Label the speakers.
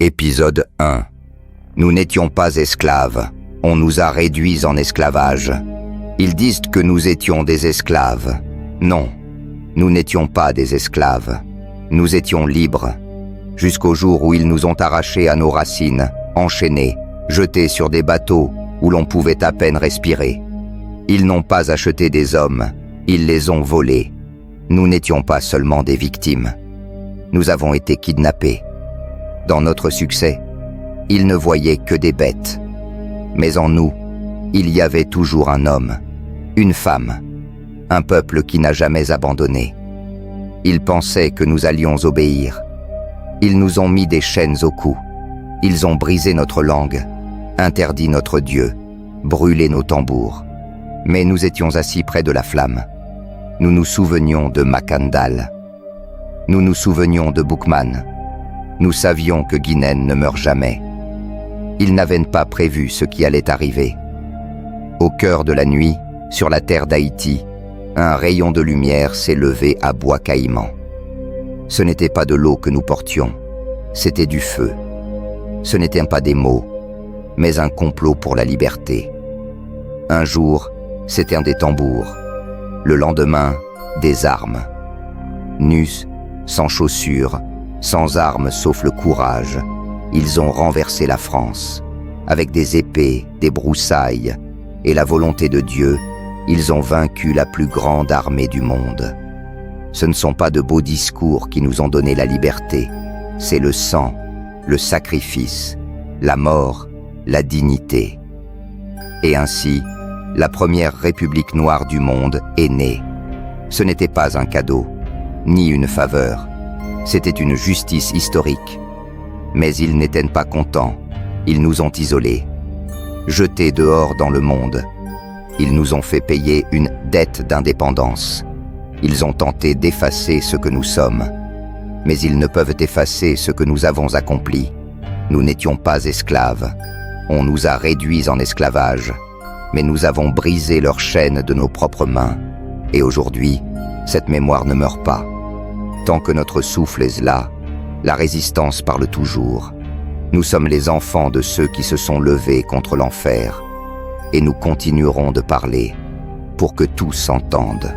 Speaker 1: Épisode 1. Nous n'étions pas esclaves, on nous a réduits en esclavage. Ils disent que nous étions des esclaves. Non, nous n'étions pas des esclaves. Nous étions libres, jusqu'au jour où ils nous ont arrachés à nos racines, enchaînés, jetés sur des bateaux où l'on pouvait à peine respirer. Ils n'ont pas acheté des hommes, ils les ont volés. Nous n'étions pas seulement des victimes. Nous avons été kidnappés. Dans notre succès, ils ne voyaient que des bêtes. Mais en nous, il y avait toujours un homme, une femme, un peuple qui n'a jamais abandonné. Ils pensaient que nous allions obéir. Ils nous ont mis des chaînes au cou. Ils ont brisé notre langue, interdit notre Dieu, brûlé nos tambours. Mais nous étions assis près de la flamme. Nous nous souvenions de Makandal. Nous nous souvenions de Boukman. Nous savions que Guinnen ne meurt jamais. Ils n'avaient pas prévu ce qui allait arriver. Au cœur de la nuit, sur la terre d'Haïti, un rayon de lumière s'est levé à Bois Caïman. Ce n'était pas de l'eau que nous portions, c'était du feu. Ce n'étaient pas des mots, mais un complot pour la liberté. Un jour, c'était des tambours. Le lendemain, des armes. Nus, sans chaussures, sans armes sauf le courage, ils ont renversé la France. Avec des épées, des broussailles et la volonté de Dieu, ils ont vaincu la plus grande armée du monde. Ce ne sont pas de beaux discours qui nous ont donné la liberté, c'est le sang, le sacrifice, la mort, la dignité. Et ainsi, la première république noire du monde est née. Ce n'était pas un cadeau, ni une faveur. C'était une justice historique. Mais ils n'étaient pas contents. Ils nous ont isolés, jetés dehors dans le monde. Ils nous ont fait payer une dette d'indépendance. Ils ont tenté d'effacer ce que nous sommes. Mais ils ne peuvent effacer ce que nous avons accompli. Nous n'étions pas esclaves. On nous a réduits en esclavage. Mais nous avons brisé leurs chaînes de nos propres mains. Et aujourd'hui, cette mémoire ne meurt pas. Tant que notre souffle est là, la résistance parle toujours. Nous sommes les enfants de ceux qui se sont levés contre l'enfer. Et nous continuerons de parler pour que tous s'entendent.